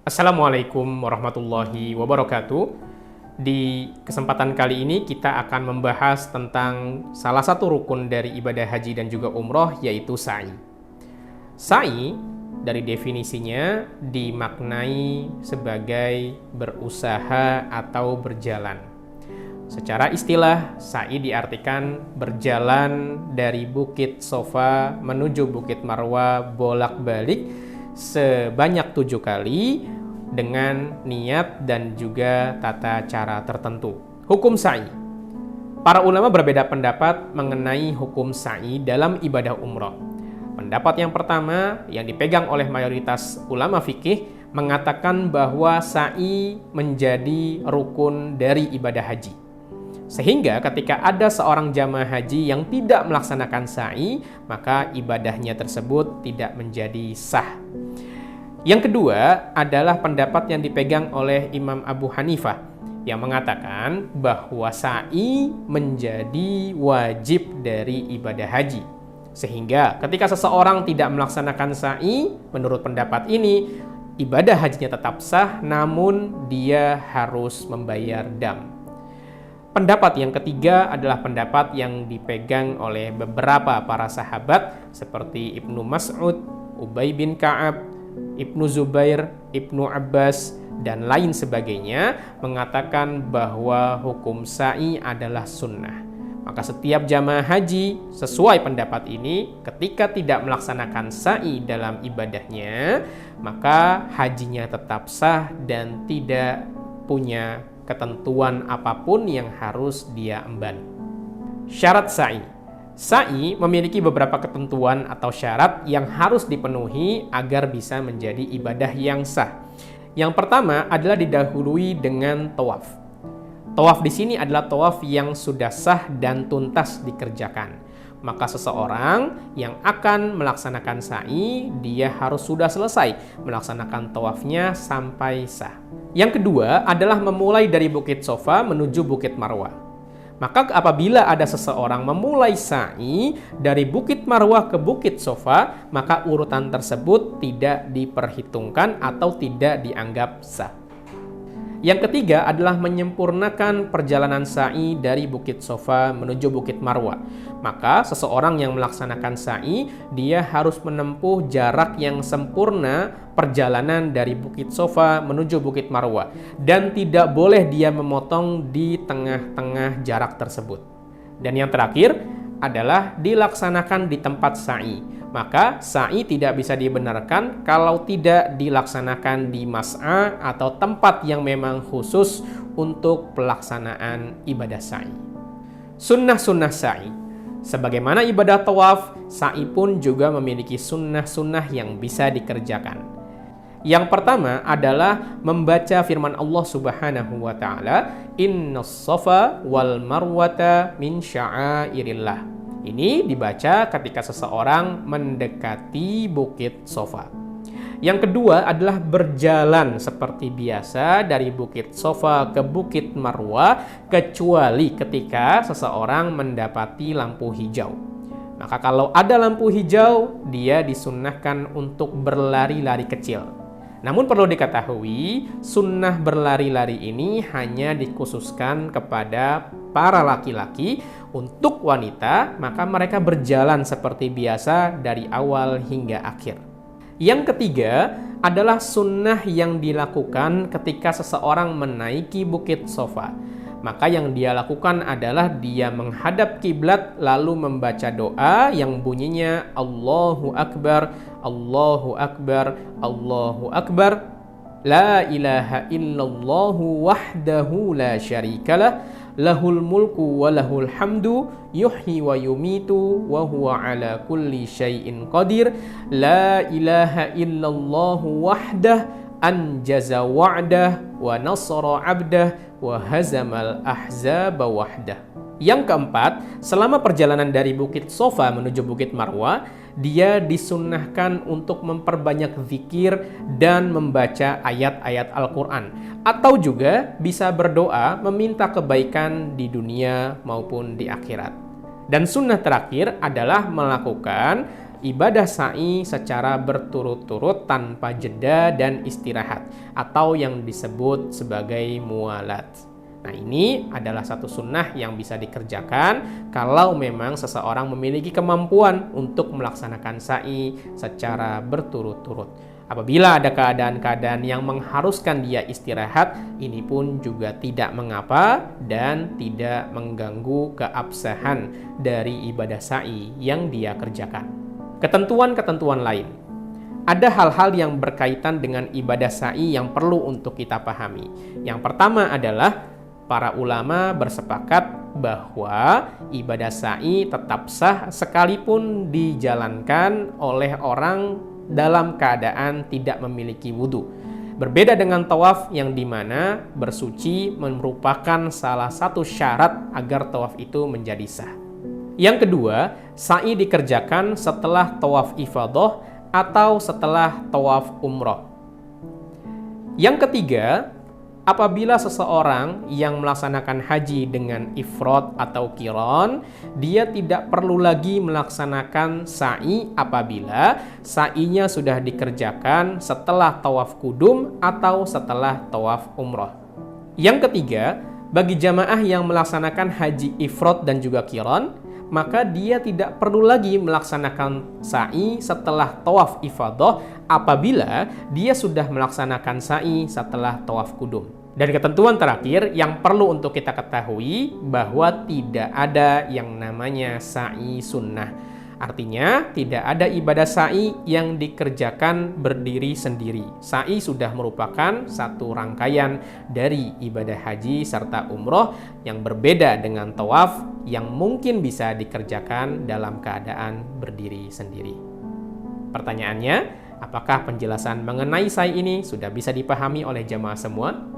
Assalamualaikum warahmatullahi wabarakatuh. Di kesempatan kali ini kita akan membahas tentang salah satu rukun dari ibadah haji dan juga umroh, yaitu sa'i. Sa'i dari definisinya dimaknai sebagai berusaha atau berjalan. Secara istilah, sa'i diartikan berjalan dari Bukit Sofa menuju Bukit Marwa bolak-balik sebanyak 7 kali dengan niat dan juga tata cara tertentu. Hukum sa'i. Para ulama berbeda pendapat mengenai hukum sa'i dalam ibadah umroh. Pendapat yang pertama yang dipegang oleh mayoritas ulama fikih mengatakan bahwa sa'i menjadi rukun dari ibadah haji. Sehingga ketika ada seorang jamaah haji yang tidak melaksanakan sa'i, maka ibadahnya tersebut tidak menjadi sah. Yang kedua adalah pendapat yang dipegang oleh Imam Abu Hanifah yang mengatakan bahwa sa'i menjadi wajib dari ibadah haji. Sehingga ketika seseorang tidak melaksanakan sa'i, menurut pendapat ini, ibadah hajinya tetap sah, namun dia harus membayar dam. Pendapat yang ketiga adalah pendapat yang dipegang oleh beberapa para sahabat seperti Ibnu Mas'ud, Ubay bin Ka'ab, Ibnu Zubair, Ibnu Abbas, dan lain sebagainya mengatakan bahwa hukum sa'i adalah sunnah. Maka setiap jamaah haji sesuai pendapat ini ketika tidak melaksanakan sa'i dalam ibadahnya, maka hajinya tetap sah dan tidak punya ketentuan apapun yang harus dia emban. Syarat sa'i. Sa'i memiliki beberapa ketentuan atau syarat yang harus dipenuhi agar bisa menjadi ibadah yang sah. Yang pertama adalah didahului dengan tawaf. Tawaf di sini adalah tawaf yang sudah sah dan tuntas dikerjakan. Maka seseorang yang akan melaksanakan sa'i, dia harus sudah selesai melaksanakan tawafnya sampai sah. Yang kedua adalah memulai dari Bukit Sofa menuju Bukit Marwa. Maka apabila ada seseorang memulai sa'i dari Bukit Marwah ke Bukit Sofa, maka urutan tersebut tidak diperhitungkan atau tidak dianggap sah. Yang ketiga adalah menyempurnakan perjalanan sa'i dari Bukit Sofa menuju Bukit Marwah. Maka seseorang yang melaksanakan sa'i, dia harus menempuh jarak yang sempurna perjalanan dari Bukit Sofa menuju Bukit Marwah. Dan tidak boleh dia memotong di tengah-tengah jarak tersebut. Dan yang terakhir adalah dilaksanakan di tempat sa'i. Maka sa'i tidak bisa dibenarkan kalau tidak dilaksanakan di mas'a atau tempat yang memang khusus untuk pelaksanaan ibadah sa'i. Sunnah-sunnah sa'i. Sebagaimana ibadah tawaf, sa'i pun juga memiliki sunnah-sunnah yang bisa dikerjakan. Yang pertama adalah membaca firman Allah Subhanahu wa taala, "Innas safa wal marwata min sya'airillah." Ini dibaca ketika seseorang mendekati Bukit Sofa. Yang kedua adalah berjalan seperti biasa dari Bukit Sofa ke Bukit Marwa, kecuali ketika seseorang mendapati lampu hijau. Maka kalau ada lampu hijau, dia disunnahkan untuk berlari-lari kecil. Namun perlu diketahui, sunnah berlari-lari ini hanya dikhususkan kepada para laki-laki. Untuk wanita, maka mereka berjalan seperti biasa dari awal hingga akhir. Yang ketiga adalah sunnah yang dilakukan ketika seseorang menaiki Bukit Sofa. Maka yang dia lakukan adalah dia menghadap kiblat lalu membaca doa yang bunyinya Allahu Akbar, Allahu Akbar, Allahu Akbar, La ilaha illallahu wahdahu la syarikalah, lahul mulku wa lahul hamdu, yuhyi wa yumitu wa huwa ala kulli syai'in qadir, la ilaha illallahu wahdah, anjaza wa'dah wa nasara abdah wa hazamal ahzaba wahdah. Yang keempat, selama perjalanan dari Bukit Sofa menuju Bukit Marwa, dia disunnahkan untuk memperbanyak zikir dan membaca ayat-ayat Al-Quran. Atau juga bisa berdoa meminta kebaikan di dunia maupun di akhirat. Dan sunnah terakhir adalah melakukan ibadah sa'i secara berturut-turut tanpa jeda dan istirahat, atau yang disebut sebagai mualat. Nah, ini adalah satu sunnah yang bisa dikerjakan kalau memang seseorang memiliki kemampuan untuk melaksanakan sa'i secara berturut-turut. Apabila ada keadaan-keadaan yang mengharuskan dia istirahat, ini pun juga tidak mengapa dan tidak mengganggu keabsahan dari ibadah sa'i yang dia kerjakan. Ketentuan-ketentuan lain. Ada hal-hal yang berkaitan dengan ibadah sa'i yang perlu untuk kita pahami. Yang pertama adalah para ulama bersepakat bahwa ibadah sa'i tetap sah sekalipun dijalankan oleh orang dalam keadaan tidak memiliki wudhu. Berbeda dengan tawaf yang dimana bersuci merupakan salah satu syarat agar tawaf itu menjadi sah. Yang kedua, sa'i dikerjakan setelah tawaf ifadah atau setelah tawaf umroh. Yang ketiga, apabila seseorang yang melaksanakan haji dengan ifrad atau qiran, dia tidak perlu lagi melaksanakan sa'i apabila sa'inya sudah dikerjakan setelah tawaf kudum atau setelah tawaf umroh. Yang ketiga, bagi jamaah yang melaksanakan haji ifrad dan juga qiran, maka dia tidak perlu lagi melaksanakan sa'i setelah tawaf ifadah apabila dia sudah melaksanakan sa'i setelah tawaf kudum. Dan ketentuan terakhir yang perlu untuk kita ketahui bahwa tidak ada yang namanya sa'i sunnah. Artinya tidak ada ibadah sa'i yang dikerjakan berdiri sendiri. Sa'i sudah merupakan satu rangkaian dari ibadah haji serta umroh yang berbeda dengan tawaf yang mungkin bisa dikerjakan dalam keadaan berdiri sendiri. Pertanyaannya, apakah penjelasan mengenai sa'i ini sudah bisa dipahami oleh jamaah semua?